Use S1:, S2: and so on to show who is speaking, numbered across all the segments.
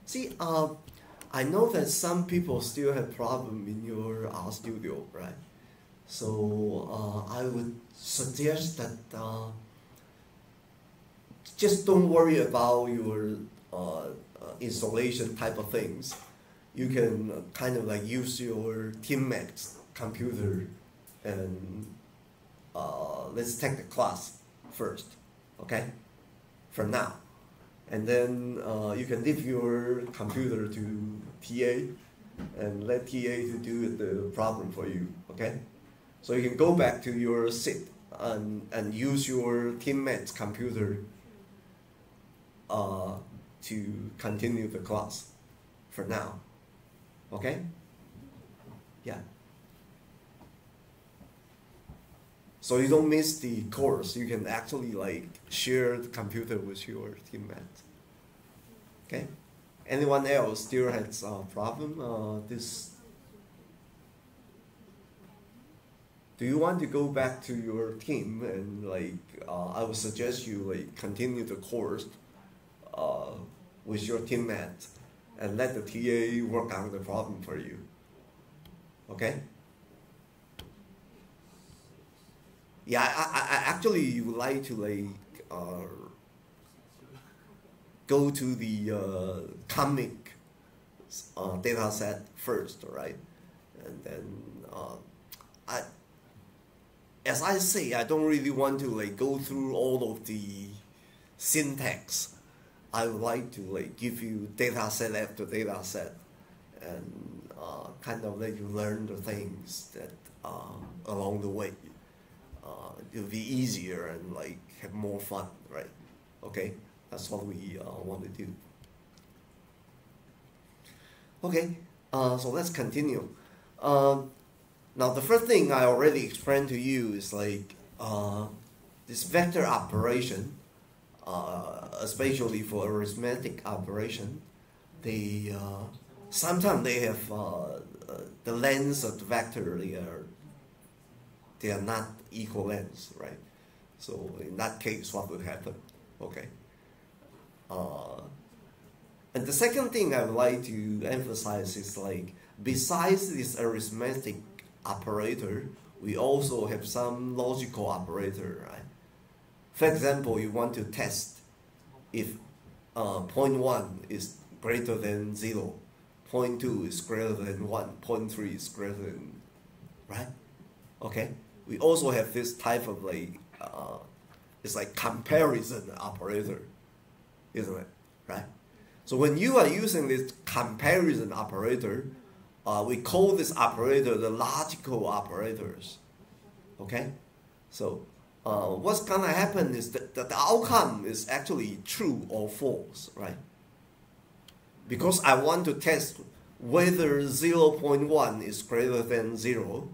S1: See, I know that some people still have problem in your art studio, right? So I would suggest that just don't worry about your installation type of things. You can kind of like use your teammate's computer and let's take the class first, okay? For now. And then you can leave your computer to TA and let TA to do the problem for you, okay? So you can go back to your seat and use your teammate's computer to continue the class for now, okay? Yeah. So you don't miss the course. You can actually like share the computer with your teammate. Okay. Anyone else still has a problem? Do you want to go back to your team and like I would suggest you like continue the course with your teammate and let the TA work on the problem for you. Okay. Yeah, I actually would like to like go to the comic data set first, right? And then as I say, I don't really want to like go through all of the syntax. I would like to like give you data set after data set and kind of let you learn the things that along the way. It'll be easier and like have more fun, right? Okay, that's what we want to do. Okay, so let's continue. Now the first thing I already explained to you is like this vector operation, especially for arithmetic operation. They sometimes they have the lengths of the vector. They are not equal lengths, right? So in that case, what would happen? Okay. And the second thing I would like to emphasize is like, besides this arithmetic operator, we also have some logical operator, right? For example, you want to test if 0.1 is greater than 0, 0.2 is greater than 1, 0.3 is greater than, right? Okay. We also have this type of like, it's like comparison operator, isn't it? Right? So when you are using this comparison operator, we call this operator the logical operators. Okay? So what's gonna happen is that the outcome is actually true or false, right? Because I want to test whether 0.1 is greater than 0,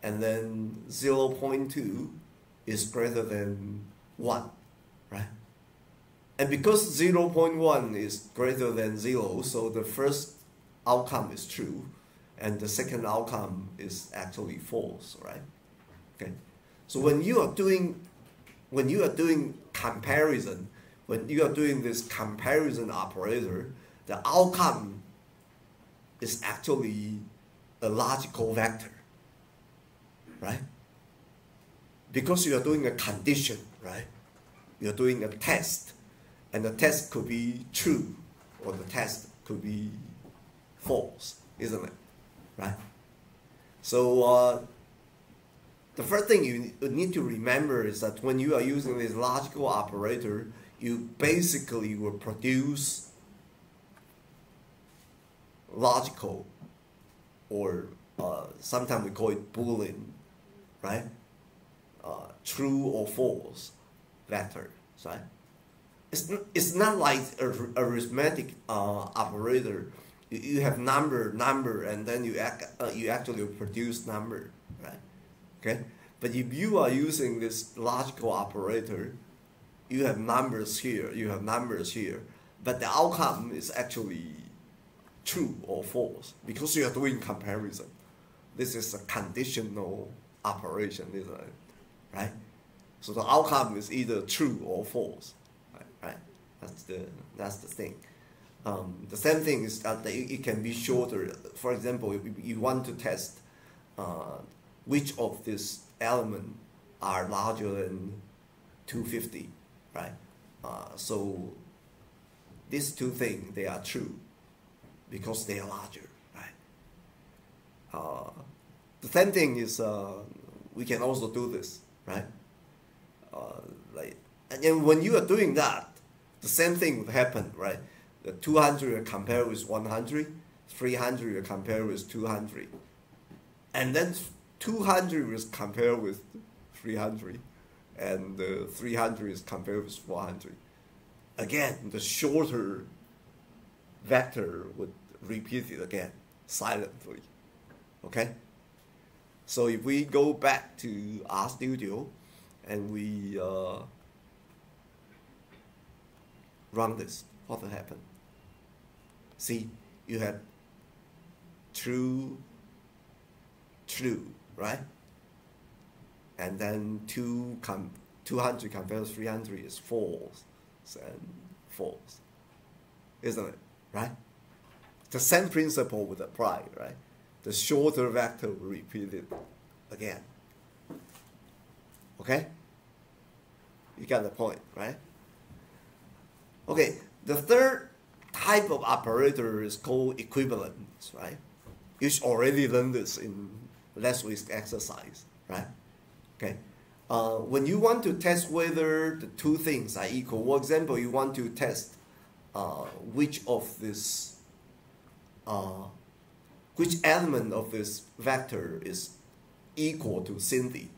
S1: and then 0.2 is greater than 1, right? And because 0.1 is greater than 0, so the first outcome is true, and the second outcome is actually false, right? Okay. So when you are doing comparison, when you are doing this comparison operator, the outcome is actually a logical vector, right? Because you are doing a condition, right? You are doing a test, and the test could be true, or the test could be false, isn't it? Right? So the first thing you need to remember is that when you are using this logical operator, you basically will produce logical, or sometimes we call it Boolean, right? True or false vectors, right? It's not like a arithmetic operator. You have number, and then you actually produce number, right? Okay. But if you are using this logical operator, you have numbers here, you have numbers here, but the outcome is actually true or false because you are doing comparison. This is a conditional operation, isn't it? Right? So the outcome is either true or false. Right? That's the thing. The same thing is that it can be shorter. For example, if you want to test which of these elements are larger than 250, right? So these two things, they are true because they are larger, right? The same thing is we can also do this, right? And then when you are doing that, the same thing would happen, right? The 200 will compare with 100, 300 will compare with 200, and then 200 is compared with 300, and 300 is compared with 400. Again, the shorter vector would repeat it again silently. Okay? So if we go back to RStudio and we run this, what will happen? See, you have true, right? And then 200 compared to 300 is false and false, isn't it? Right? The same principle would apply, right? The shorter vector will repeat it again. Okay? You got the point, right? Okay, the third type of operator is called equivalence, right? You should already learned this in last week's exercise, right? Okay. When you want to test whether the two things are equal, for example, you want to test which element of this vector is equal to Cindy,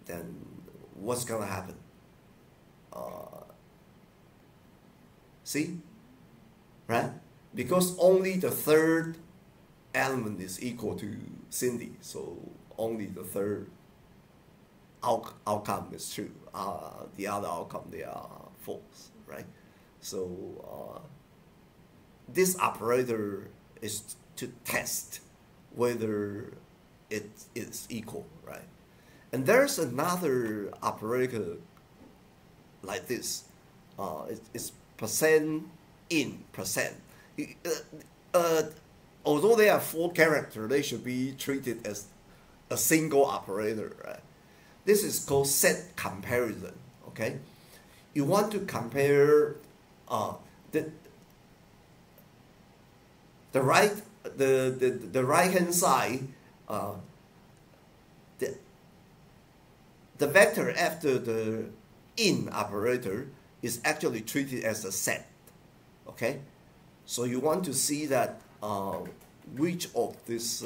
S1: then what's gonna happen? See? Right? Because only the third element is equal to Cindy, so only the third outcome is true. The other outcome, they are false, right? So this operator is to test whether it is equal, right? And there's another operator like this. It's percent in percent. Although they are 4 characters, they should be treated as a single operator, right? This is called set comparison. Okay, you want to compare the right hand side, the vector after the in operator is actually treated as a set. Okay, so you want to see that which of this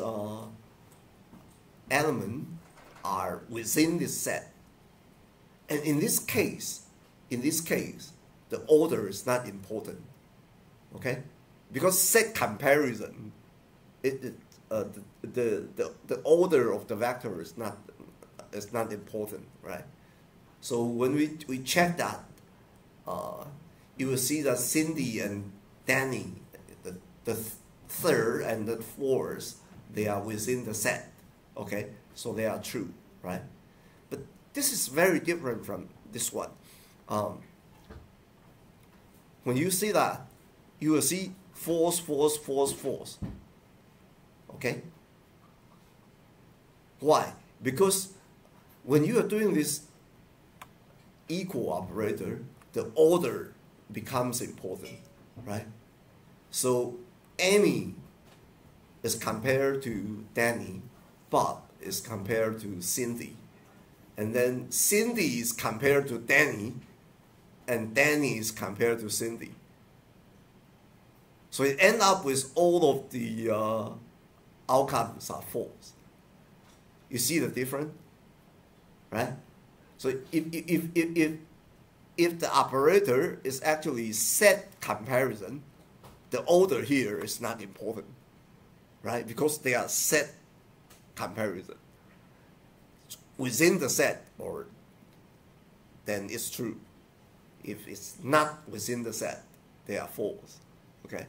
S1: element are within this set, and in this case, the order is not important. Okay, because set comparison, the order of the vector is not important, right? So when we check that, you will see that Cindy and Danny, the third and the fourth, they are within the set. Okay, so they are true, right? But this is very different from this one. When you see that, you will see false, false, false, false. Okay? Why? Because when you are doing this equal operator, the order becomes important, right? So Amy is compared to Danny, Bob is compared to Cindy, and then Cindy is compared to Danny, and Danny is compared to Cindy. So it ends up with all of the outcomes are false. You see the difference, right? So if the operator is actually set comparison, the order here is not important, right? Because they are set comparison within the set, or then it's true. If it's not within the set, they are false. Okay,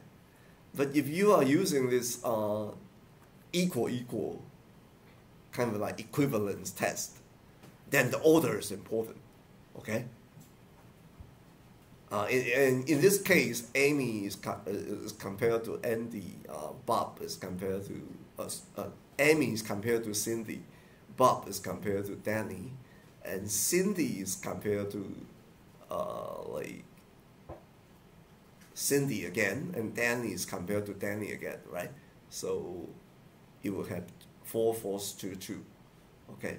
S1: but if you are using this equal kind of like equivalence test, then the order is important. Okay. in this case, Amy is compared to Andy, Bob is compared to Amy is compared to Cindy, Bob is compared to Danny, and Cindy is compared to like Cindy again, and Danny is compared to Danny again, right? So you will have 4 false to true, okay?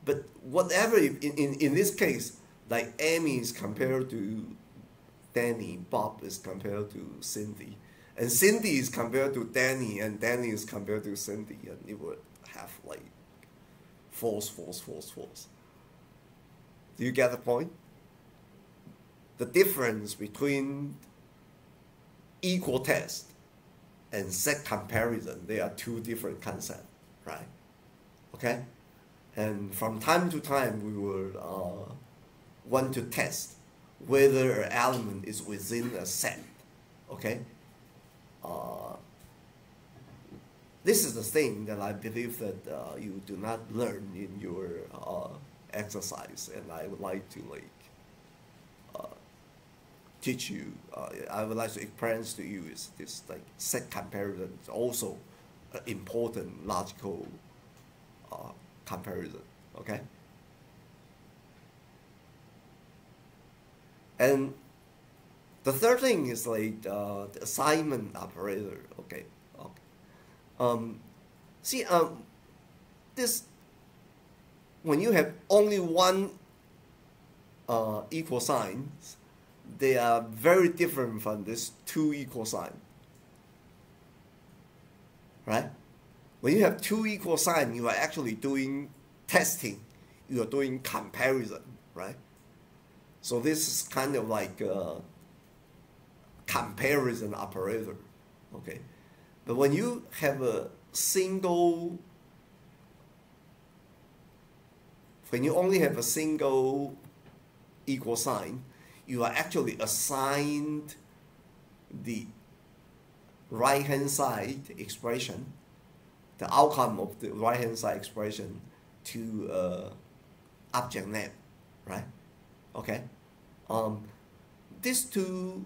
S1: But whatever, in this case, like Amy is compared to Danny, Bob is compared to Cindy, and Cindy is compared to Danny, and Danny is compared to Cindy, and it would have like false, false, false, false. Do you get the point? The difference between equal test and set comparison, they are 2 different concepts, right? Okay? And from time to time, we will want to test whether an element is within a set, okay? This is the thing that I believe that you do not learn in your exercise, and I would like to like teach you. I would like to explain to you is this like set comparison is also an important logical comparison, okay? And the third thing is like the assignment operator, okay? See, this when you have only one equal signs, they are very different from this 2 equal sign, right? When you have 2 equal signs, you are actually doing testing, you are doing comparison, right? So this is kind of like a comparison operator, okay? But when you have a single, when you only have a single equal sign, you are actually assigned the right-hand side expression, the outcome of the right-hand side expression to object name, right? Okay. These 2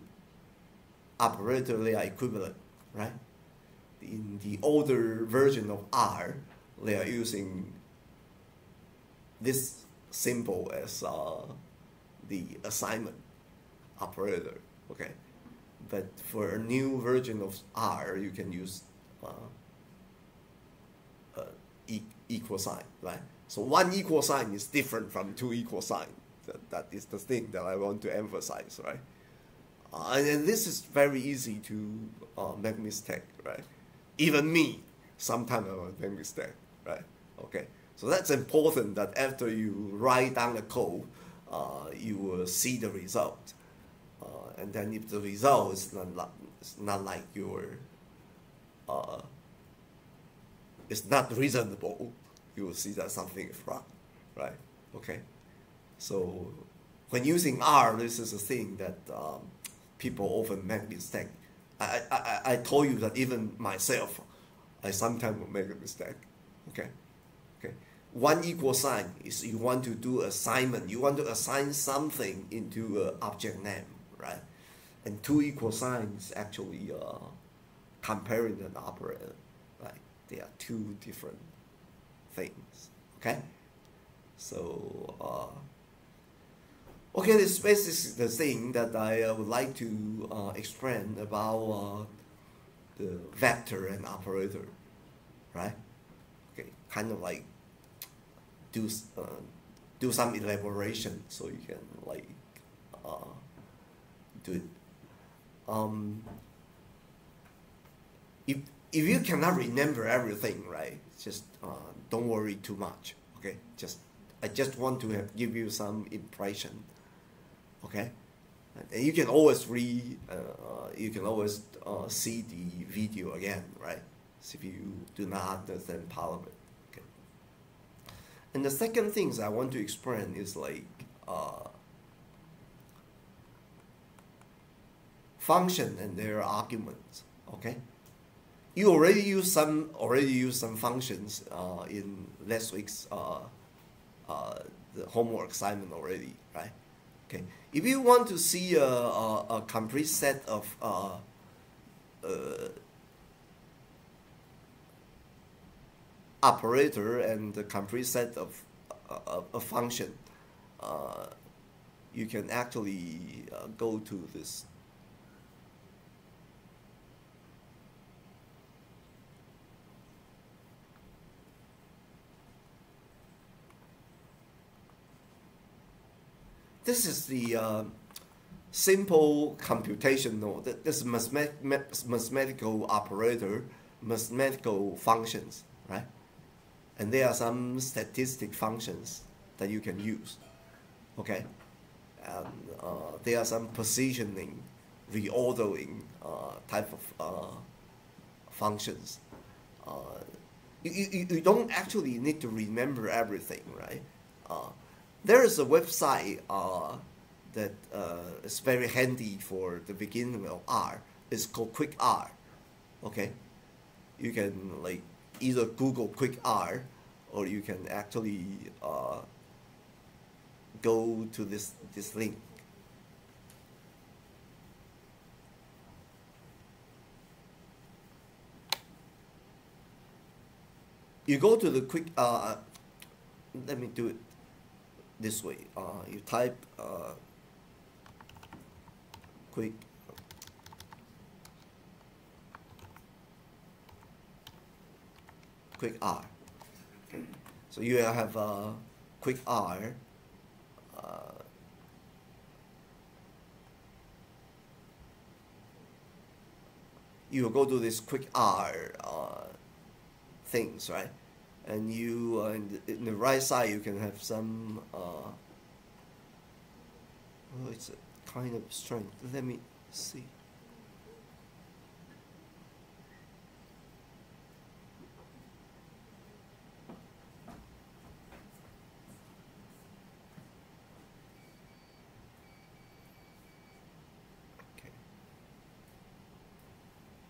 S1: operators, they are equivalent, right? In the older version of R, they are using this symbol as the assignment operator, okay? But for a new version of R, you can use equal sign, right? So 1 equal sign is different from 2 equal sign. That is the thing that I want to emphasize, right? And this is very easy to make mistake, right? Even me, sometimes I will make mistake, right? Okay, so that's important that after you write down the code, you will see the result. And then if the result is not like your, it's not reasonable, you will see that something is wrong, right? Okay, so when using R, this is a thing that people often make mistake. I told you that even myself, I sometimes will make a mistake, okay? Okay. 1 equal sign is you want to do assignment, you want to assign something into an object name, right? And 2 equal signs actually comparing an operator, right? They are 2 different things, okay? So, okay, this is basically the thing that I would like to explain about the vector and operator, right? Okay, kind of like do some elaboration so you can like do it. If you cannot remember everything, right? Just don't worry too much. Okay, I just want to give you some impression. Okay, and you can always read. You can always see the video again, right? So if you do not understand part of it. Okay. And the second things I want to explain is like function and their arguments. Okay, you already use some functions in last week's the homework assignment already, right? Okay, if you want to see a complete set of operator and the complete set of a function, you can actually go to this. This is the simple computational, this mathematical operator, mathematical functions, right? And there are some statistic functions that you can use, okay? And there are some positioning, reordering type of functions. You don't actually need to remember everything, right? There is a website that is very handy for the beginning of R. It's called Quick R. Okay, you can like either Google Quick R, or you can actually go to this link. You go to the quick. Let me do it this way. You type quick R. Okay. So you have quick R. You go to this quick R things, right? And you in the right side you can have some. Oh, it's a kind of strange. Let me see.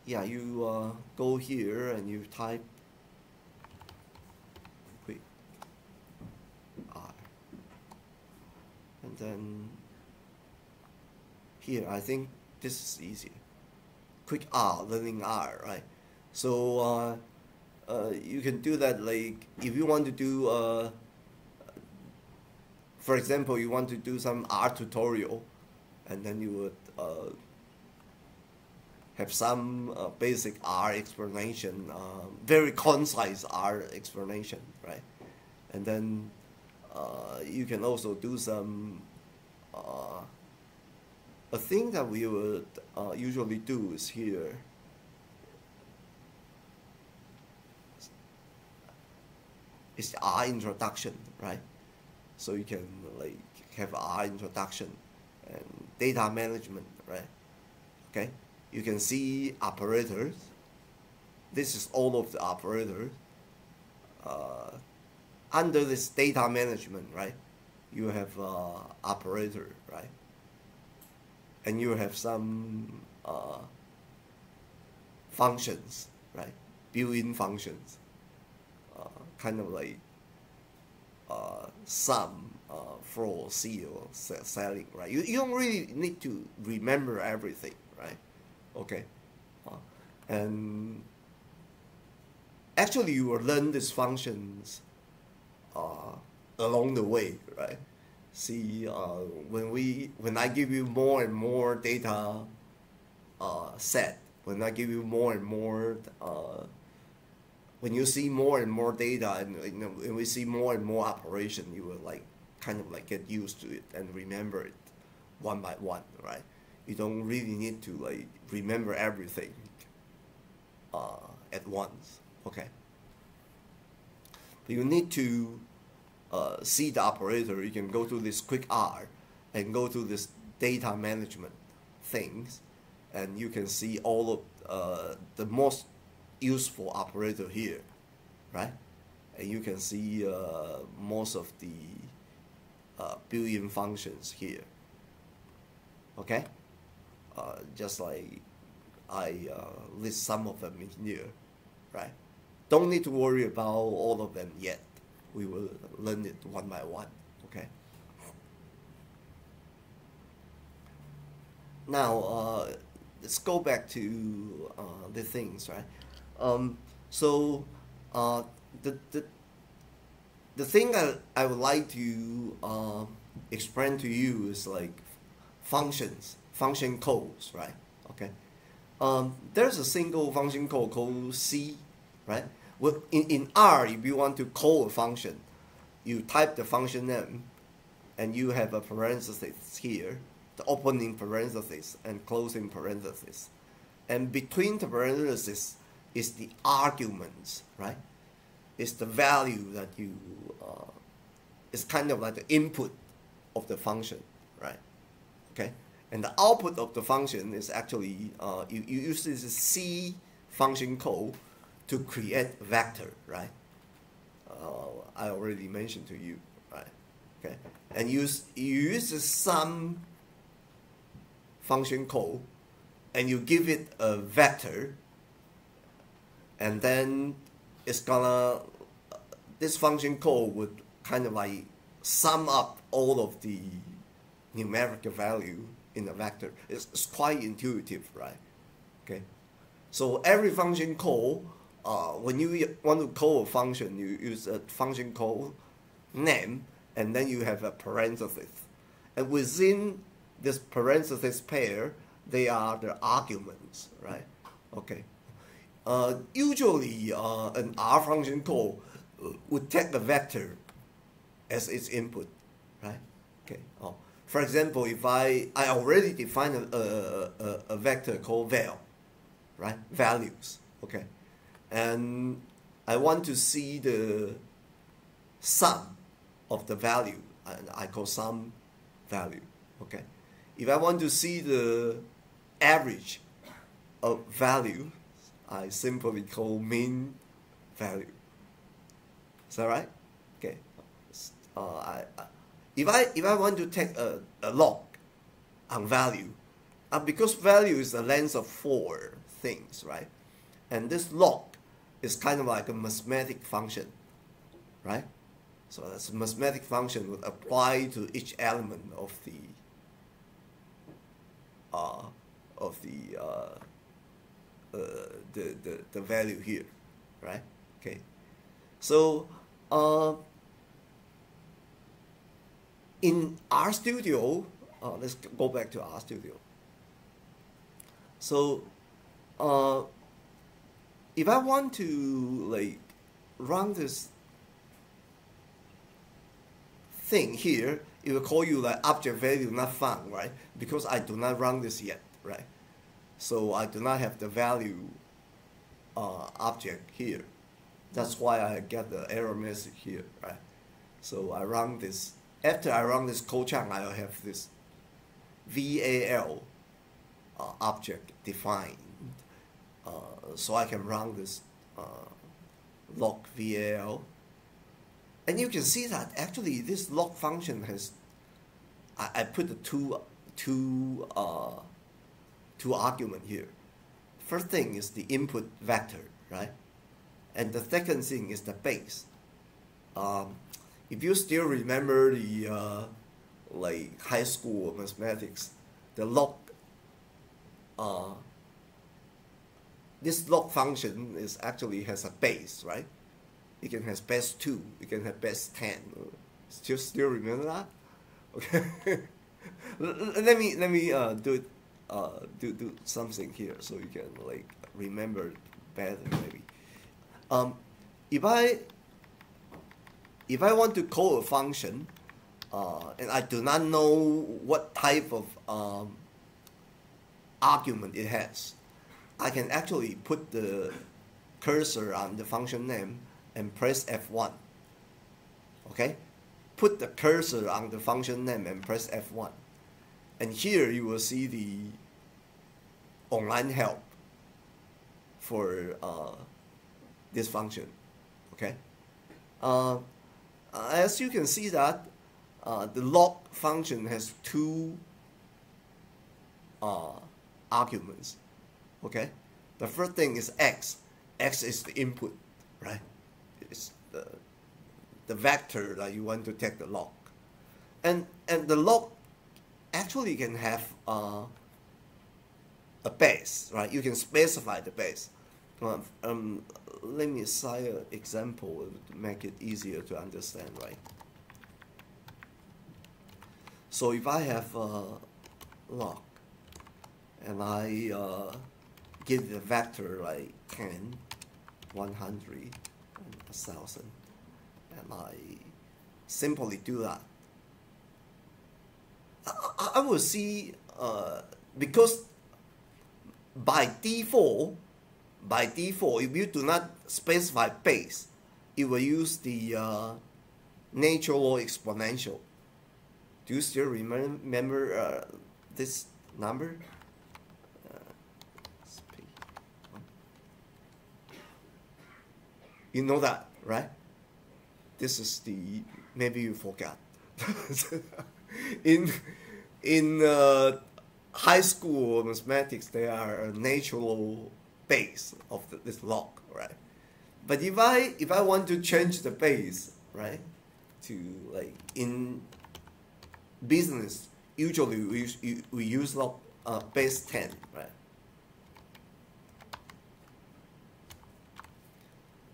S1: Yeah, you go here and you type quick R, and then here I think this is easier. Quick R, learning R, right? So you can do that. Like if you want to do, for example, you want to do some R tutorial, and then you would have some basic R explanation, very concise R explanation, right? And then you can also do some, a thing that we would usually do is here. It's R introduction, right? So you can like have R introduction and data management, right? Okay. You can see operators. This is all of the operators. Under this data management, right? You have operator, right? And you have some functions, right? Built-in functions, kind of like sum, floor, seal, selling, right? You don't really need to remember everything, right? Okay, and actually you will learn these functions along the way, right? See, when I give you more and more data set, when I give you more and more, when you see more and more data and when we see more and more operation, you will like kind of like get used to it and remember it one by one, right? You don't really need to like remember everything at once, okay? But you need to see the operator. You can go to this quick R and go to this data management things, and you can see all of the most useful operator here, right? And you can see most of the built-in functions here, okay? Just like I list some of them in here, right? Don't need to worry about all of them yet. We will learn it one by one, okay? Now, let's go back to the things, right? So, the, the the thing I would like to explain to you is like functions, function codes, right? Okay. There's a single function code called C, right? Well, in R, if you want to call a function, you type the function name, and you have a parenthesis here, the opening parenthesis and closing parenthesis, and between the parentheses is the arguments, right? It's the value that you. It's kind of like the input of the function, right? Okay, and the output of the function is actually you use this C function code to create vector, right? I already mentioned to you, right? Okay, and you use the sum function code, and you give it a vector, and then it's gonna this function code would kind of like sum up all of the numerical value in a vector. It's quite intuitive, right? Okay, so every function call, when you want to call a function, you use a function call name, and then you have a parenthesis, and within this parenthesis pair, they are the arguments, right? Okay. Usually, an R function call would take the vector as its input, right? Okay. For example, if I already define a vector called val, right? Values, okay, and I want to see the sum of the value, and I call sum value, okay. If I want to see the average of value, I simply call mean value. Is that right? Okay. If I want to take a log on value, because value is the length of 4 things, right? And this log is kind of like a mathematic function, right? So this mathematic function would apply to each element of the value here, right? Okay. So in RStudio, let's go back to RStudio. So if I want to like run this thing here, it will call you like object value not found, right? Because I do not run this yet, right? So I do not have the value object here. That's why I get the error message here, right? So I run this. After I run this code chunk, I'll have this VAL object defined. So I can run this log VAL. And you can see that actually this log function has, I put the two argument here. First thing is the input vector, right? And the second thing is the base. If you still remember the like high school mathematics, the log, this log function is actually has a base, right? It can have base 2, it can have base 10. Still remember that? Okay. let me do it. Do something here so you can like remember better maybe. If I want to call a function, and I do not know what type of argument it has, I can actually put the cursor on the function name and press F1. Okay? Put the cursor on the function name and press F1. And here you will see the online help for this function. Okay? As you can see that the log function has 2 arguments. Okay? The first thing is x. X is the input, right? It's the vector that you want to take the log. And the log actually can have a base, right? You can specify the base. Let me cite an example to make it easier to understand, right? So if I have a log and I give the vector like 10, 100, and 1,000, and I simply do that, I will see, because by default, if you do not specify base, it will use the natural exponential. Do you still remember this number? You know that, right? This is the, maybe you forgot. in high school mathematics, there are a natural base of this log, right? But if I want to change the base, right, to like in business, usually we use log base 10, right?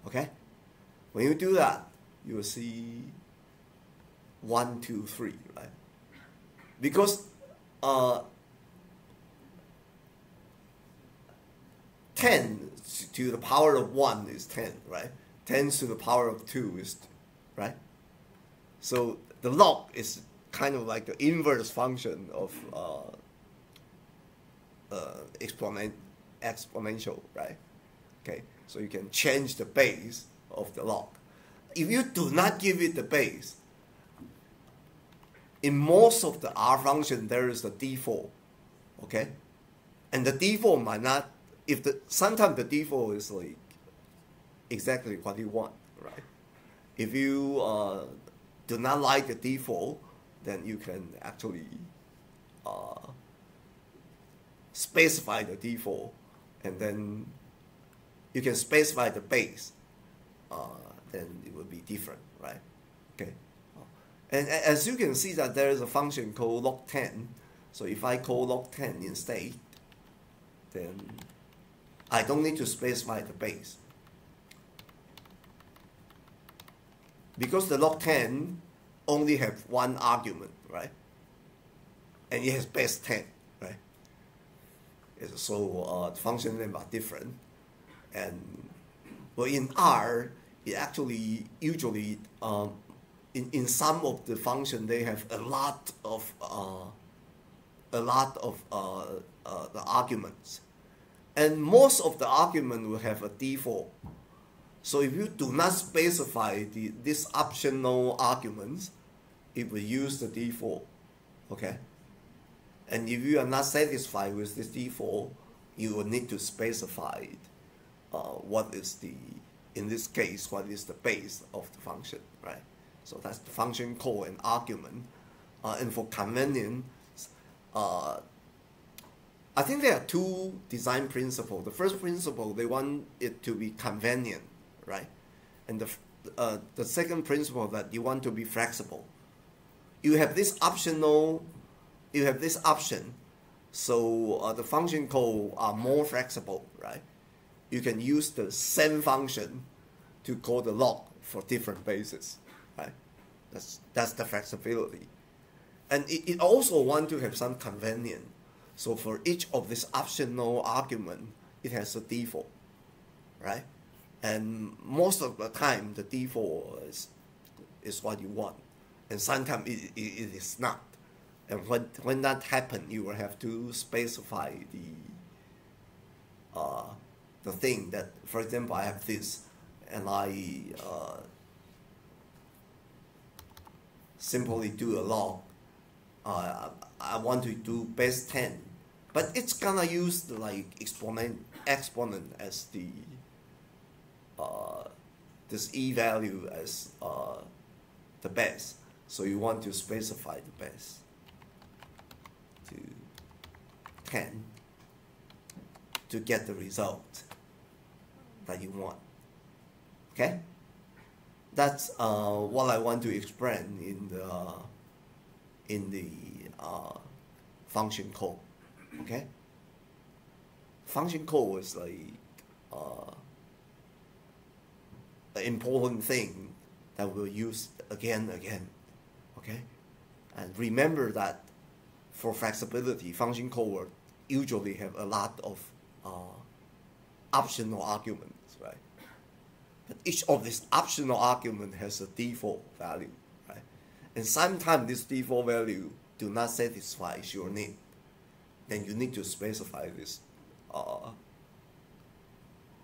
S1: Okay, when you do that, you will see 1, 2, 3, right? Because 10 to the power of 1 is 10, right? 10 to the power of 2 is, right? So the log is kind of like the inverse function of exponential, right? Okay, so you can change the base of the log. If you do not give it the base, in most of the R function there is a default, okay? And the default might not, sometimes the default is like exactly what you want, right? If you do not like the default, then you can actually specify the default, and then you can specify the base, then it will be different, right? Okay. And as you can see that there is a function called log 10. So if I call log 10 instead, then I don't need to specify the base. Because the log 10 only have one argument, right? And it has base 10, right? So the function names are different. And well, in R, it actually usually in some of the function they have a lot of the arguments, and most of the argument will have a default. So if you do not specify these optional arguments, it will use the default, okay? And if you are not satisfied with this default, you will need to specify what is the, in this case, what is the base of the function, right? So that's the function call and argument. And for convenience, I think there are two design principles. The first principle, they want it to be convenient, right? And the second principle, that you want to be flexible. You have this optional, you have this option, so the function call are more flexible, right? You can use the same function to call the log for different bases, right? That's the flexibility. And it also want to have some convenience. So for each of this optional argument, it has a default, right? And most of the time, the default is what you want. And sometimes it is not. And when that happens, you will have to specify the thing that, for example, I have this, and I simply do a log. I want to do base 10, but it's gonna use the like exponent as the this e value as the base. So you want to specify the base to 10 to get the result that you want. Okay, that's what I want to explain in the function call. Okay. function code is like an important thing that we'll use again and again. Okay, and remember that for flexibility, function code usually have a lot of optional arguments, right? But each of these optional argument has a default value, right? And sometimes this default value do not satisfy your need. Then you need to specify this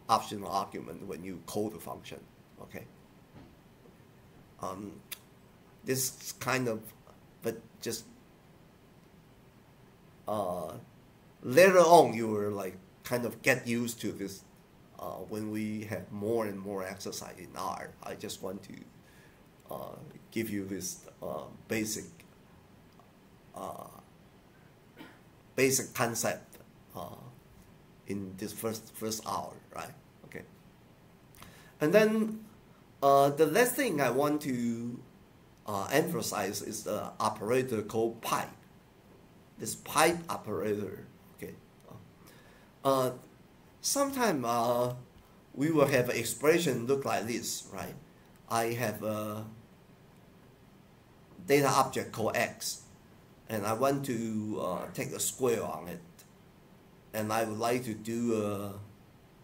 S1: optional argument when you call the function, okay? This kind of, but just later on you will like kind of get used to this when we have more and more exercise in R. I just want to give you this basic concept in this first hour, right? Okay. And then the last thing I want to emphasize is the operator called pipe. This pipe operator, okay. Sometimes we will have an expression look like this, right? I have a data object called X, and I want to take a square on it, and I would like to do a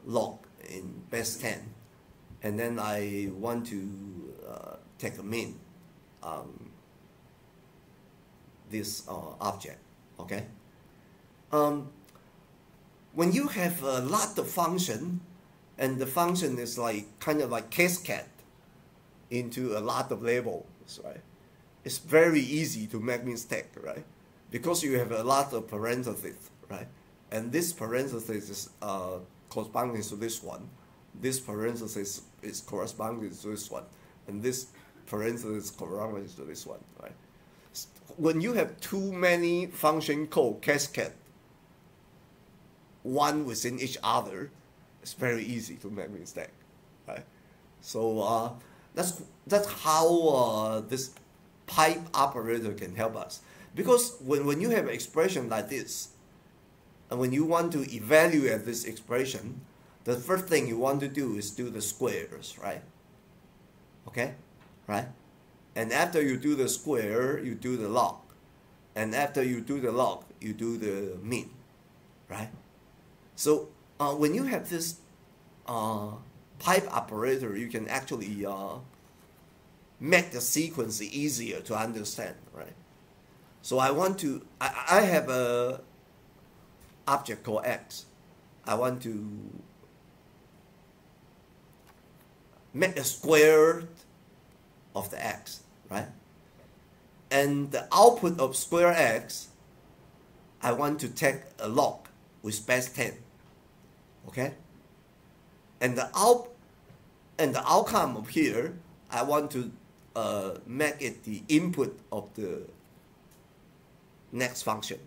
S1: log in base 10, and then I want to take a min on this object, okay? When you have a lot of function, and the function is like kind of like cascade into a lot of labels, right? It's very easy to make mistake, right? Because you have a lot of parentheses, right? And this parenthesis is corresponding to this one. This parenthesis is corresponding to this one. And this parenthesis corresponds to this one, right? When you have too many function code cascade, one within each other, it's very easy to make mistake, right? So that's how this pipe operator can help us. Because when you have an expression like this, and when you want to evaluate this expression, the first thing you want to do is do the squares, right? Okay, right? And after you do the square, you do the log. And after you do the log, you do the min, right? So when you have this pipe operator, you can actually make the sequence easier to understand, right? So I have a object called X. I want to make a square of the X, right? And the output of square X, I want to take a log with base 10, okay? And the outcome of here, I want to make it the input of the next function,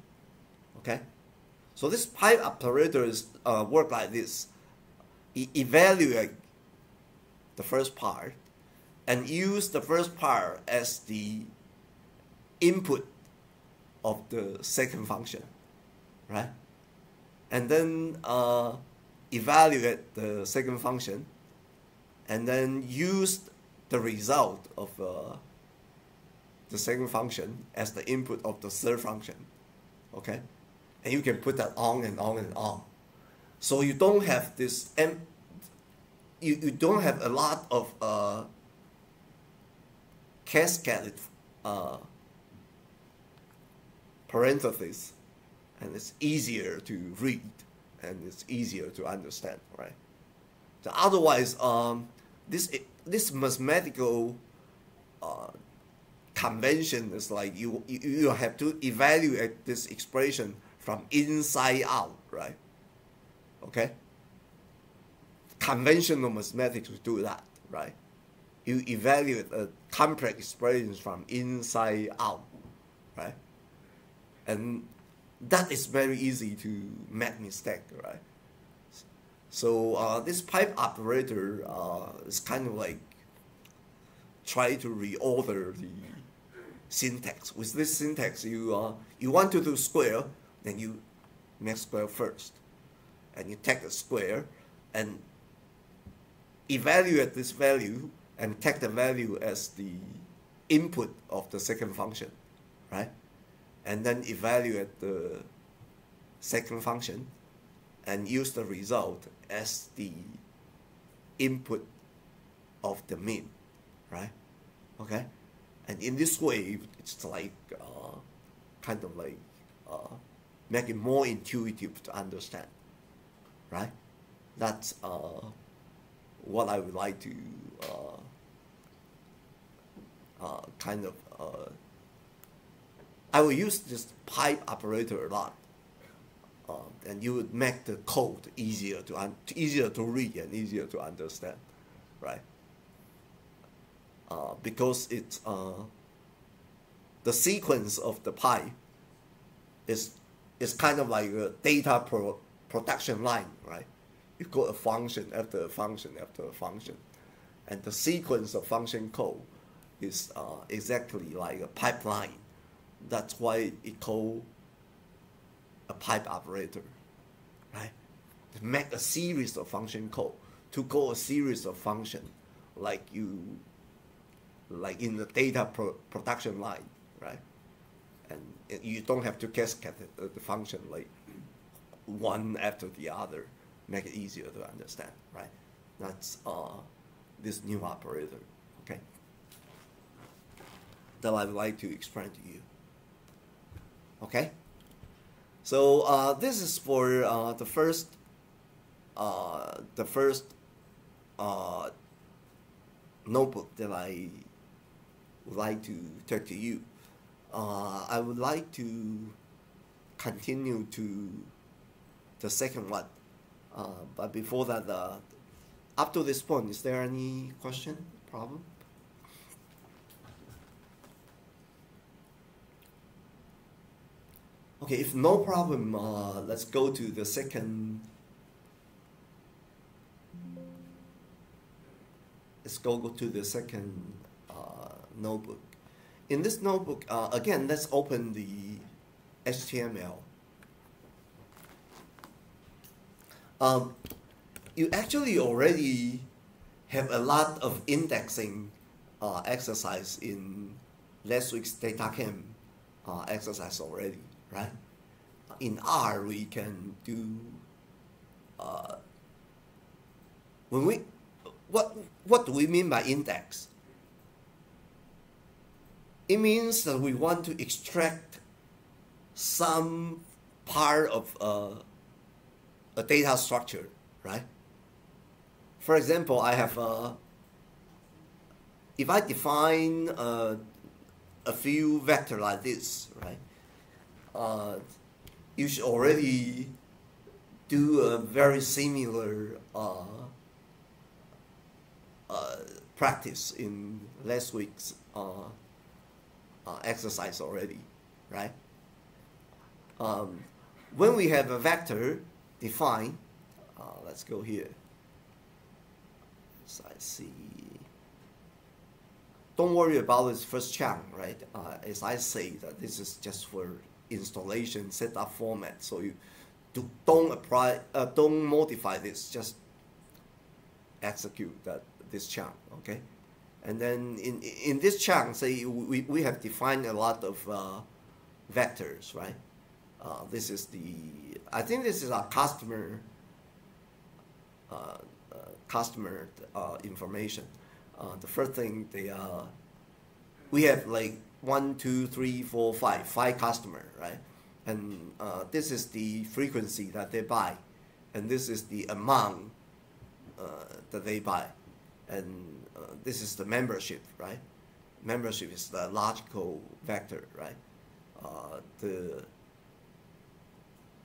S1: okay? So this pipe operators work like this. Evaluate the first part and use the first part as the input of the second function, right? And then evaluate the second function, and then use the result of the second function as the input of the third function, okay? And you can put that on and on and on. So you don't have this, and you don't have a lot of cascaded parentheses, and it's easier to read and it's easier to understand, right? So otherwise, this mathematical convention is like you have to evaluate this expression from inside out, right? Okay? Conventional mathematics do that, right? You evaluate a complex expression from inside out, right? And that is very easy to make mistake, right? So this pipe operator is kind of like try to reorder the syntax. With this syntax, you want to do square, then you make square first. and you take a square and evaluate this value and take the value as the input of the second function, right? And then evaluate the second function and use the result as the input of the mean, right? Okay, and in this way, it's like kind of like make it more intuitive to understand, right? That's what I would like to kind of. I will use this pipe operator a lot, and you would make the code easier to read and easier to understand, right? Because it's the sequence of the pipe is kind of like a data production line, right? You call a function after a function after a function, and the sequence of function code is exactly like a pipeline. That's why it called a pipe operator, right? To make a series of function code, to call a series of function, like in the data production line, right? And you don't have to cascade the function like one after the other. Make it easier to understand, right? That's this new operator, okay? That I would like to explain to you. Okay, so this is for the first notebook that I would like to talk to you. I would like to continue to the second one, but before that, up to this point, is there any question, problem? Okay, if no problem, let's go to the second. Let's go to the second notebook. In this notebook, again, let's open the HTML. You actually already have a lot of indexing exercise in last week's DataCamp exercise already, right? In R, we can do what do we mean by index? It means that we want to extract some part of a data structure, right? For example, I have if I define a few vector like this, right? You should already do a very similar practice in last week's exercise already, right? When we have a vector defined, let's go here. So I see. Don't worry about this first chunk, right? As I say, that this is just for installation setup format, so you don't modify this, just execute this chunk, okay? And then in this chunk, say we have defined a lot of vectors, right? This is I think this is our customer information. The first thing we have like 1, 2, 3, 4, 5 customers, right? And this is the frequency that they buy, and this is the amount that they buy, and this is the membership, right? Membership is the logical vector, right?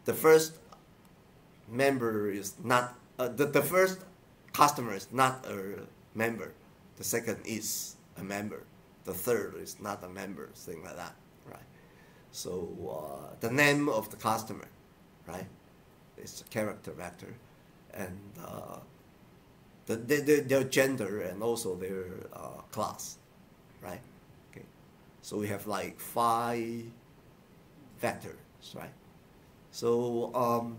S1: The first member is not the first customer is not a member. The second is a member. The third is not a member. Thing like that, right? So the name of the customer, right? It's a character vector, and their gender and also their class, right? Okay, so we have like 5 vectors, right? So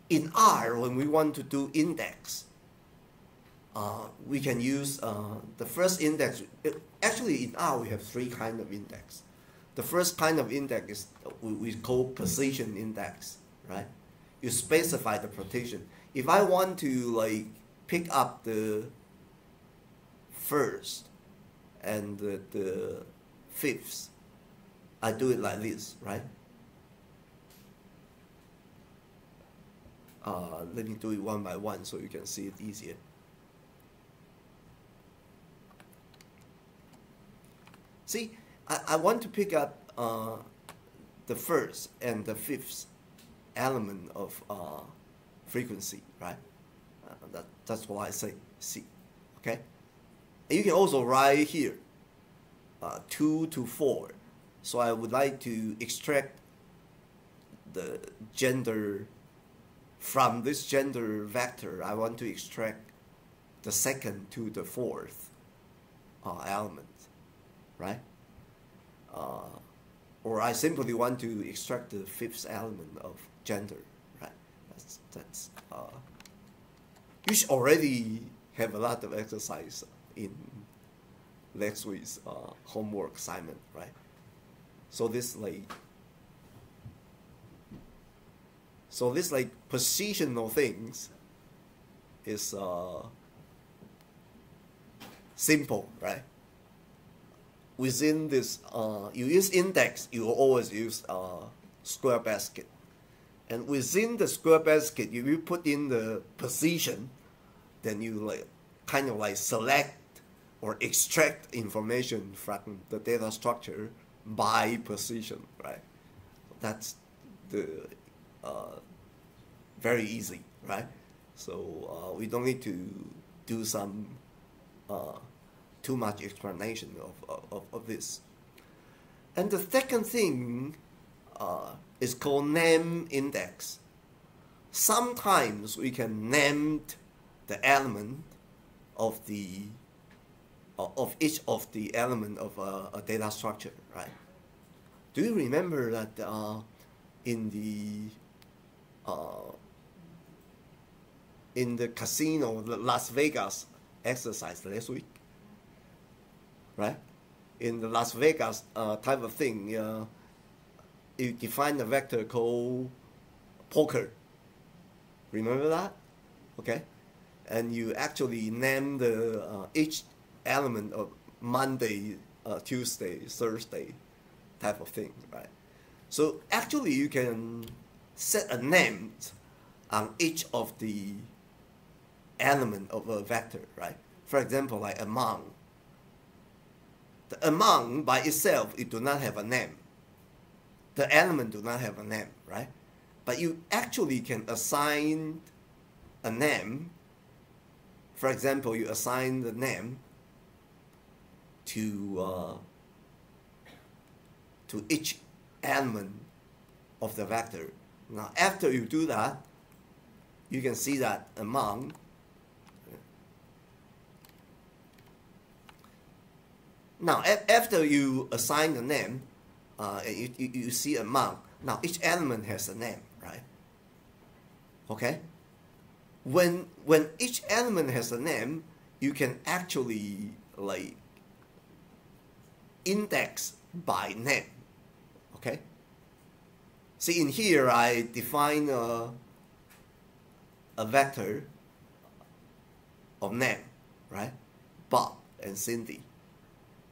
S1: in R, when we want to do index, we can use the first index. Actually, in R, we have three kinds of index. The first kind of index is we call position index, right? You specify the position. If I want to like pick up the first and the fifth, I do it like this, right? Let me do it one by one so you can see it easier. See, I want to pick up the first and the fifth element of frequency, right? That's why I say C, okay? And you can also write here 2 to 4. So I would like to extract the gender from this gender vector. I want to extract the second to the fourth element, right? Or I simply want to extract the fifth element of gender, right? That's you should already have a lot of exercise in next week's homework assignment, right? So this like positional things is simple, right? Within this, you use index, you always use square basket. And within the square basket, if you put in the position, then you like kind of like select or extract information from the data structure by position, right? That's the very easy, right? So we don't need to do some too much explanation of this. And the second thing is called name index. Sometimes we can name the element of the of each of the element of a data structure, right? Do you remember that in the casino, the Las Vegas exercise last week, right? In the Las Vegas type of thing, you define a vector called poker. Remember that? Okay, and you actually name the each element of Monday, Tuesday, Thursday, type of thing, right? So actually, you can set a name on each of the element of a vector, right? For example, like amount. The amount by itself, it do not have a name. The element do not have a name, right? But you actually can assign a name. For example, you assign the name to each element of the vector. Now, after you do that, you can see that amount. Now, after you assign the name, you see amount. Now, each element has a name, right? Okay? When each element has a name, you can actually like index by name. Okay? See, in here I define a vector of name, right? Bob and Cindy.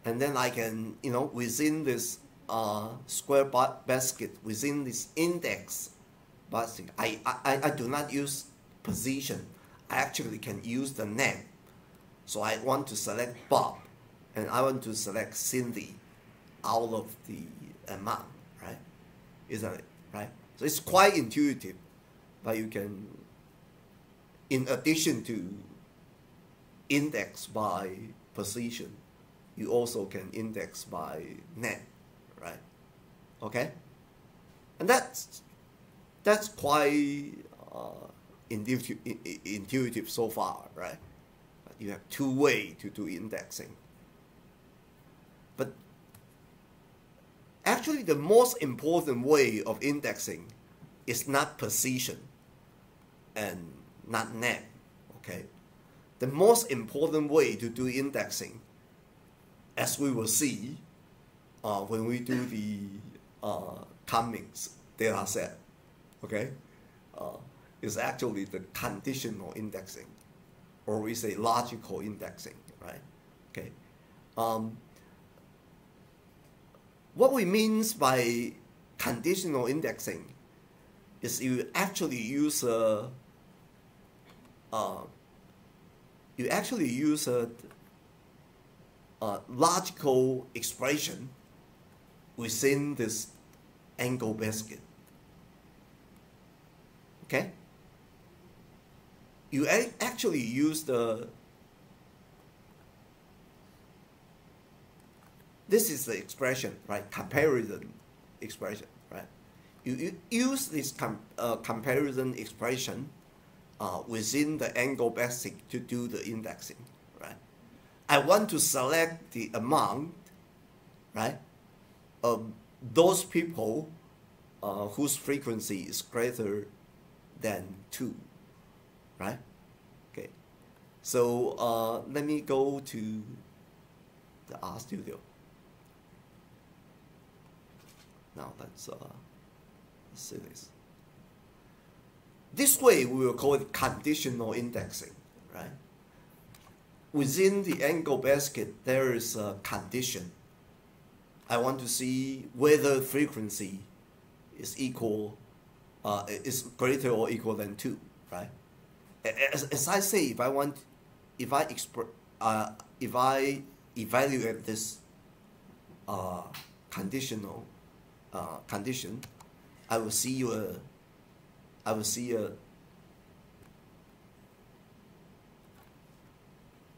S1: And then I can, within this square basket, within this index basket, I do not use position. I actually can use the name. So I want to select Bob, and I want to select Cindy out of the amount, right? Isn't it, right? So it's quite intuitive, but you can, in addition to index by position, you also can index by name, right? Okay, and that's quite intuitive so far, right? You have two ways to do indexing, but actually the most important way of indexing is not position. and not name. Okay, the most important way to do indexing, as we will see when we do the Cummings data set, okay, is actually the conditional indexing, or we say logical indexing, right? Okay. What we means by conditional indexing is you actually use a logical expression within this angle basket. Okay? You actually use this is the expression, right? Comparison expression, right? You use this comparison expression within the angle basket to do the indexing, right? I want to select the amount, right, of those people whose frequency is greater than 2, right? Okay, so let me go to the RStudio. Now let's see this. This way we will call it conditional indexing, right? Within the angle basket, there is a condition. I want to see whether frequency is equal, is greater or equal than 2, right? As I say, if I evaluate this conditional condition, I will see a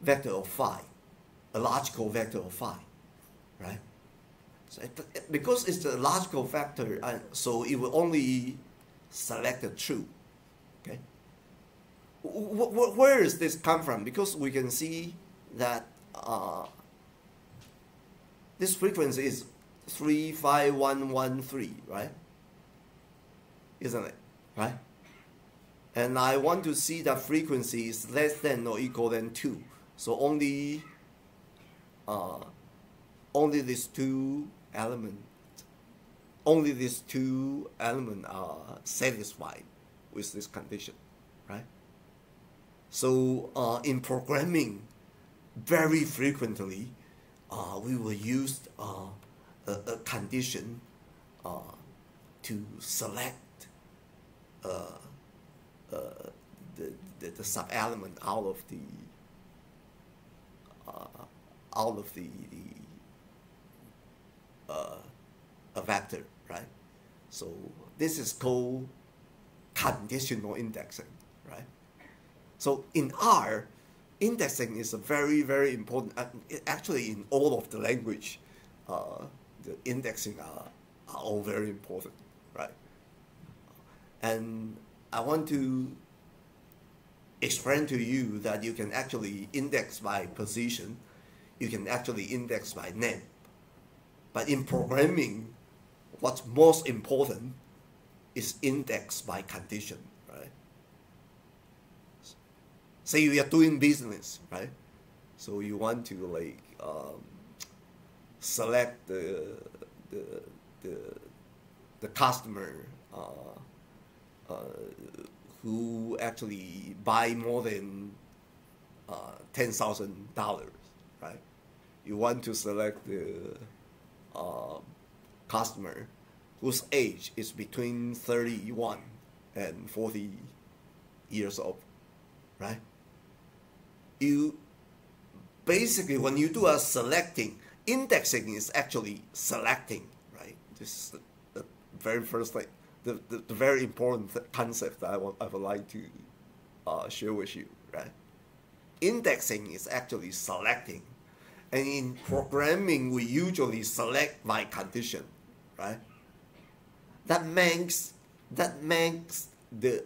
S1: vector of phi, a logical vector of phi, right? So because it's a logical vector, so it will only select the true. Okay. Where does this come from? Because we can see that this frequency is 35113, right? Isn't it? Right? And I want to see that frequency is less than or equal than 2. So only these two elements are satisfied with this condition, right? So in programming, very frequently, we will use a condition to select the sub-element out of a vector, right? So this is called conditional indexing, right? So in R, indexing is a very, very important. Actually, in all of the language, the indexing are all very important, right? And I want to explain to you that you can actually index by position, you can actually index by name. But in programming, what's most important is index by condition, right? Say you are doing business, right? So you want to like select the customer who actually buy more than $10,000, right? You want to select the customer whose age is between 31 and 40 years old, right? You basically, when you do a selecting, indexing is actually selecting, right? This is the very first thing, the very important concept that I would like to share with you, right? Indexing is actually selecting. And in programming, we usually select by condition, right? That makes the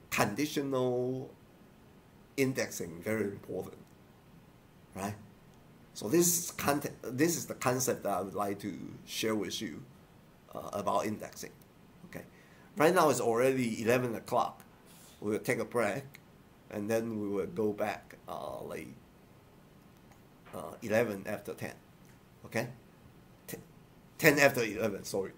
S1: conditional indexing very important, right? So this is the concept that I would like to share with you about indexing. Okay, right now it's already 11 o'clock. we will take a break, and then we will go back like 11 after 10. Okay, 10 after 11. Sorry.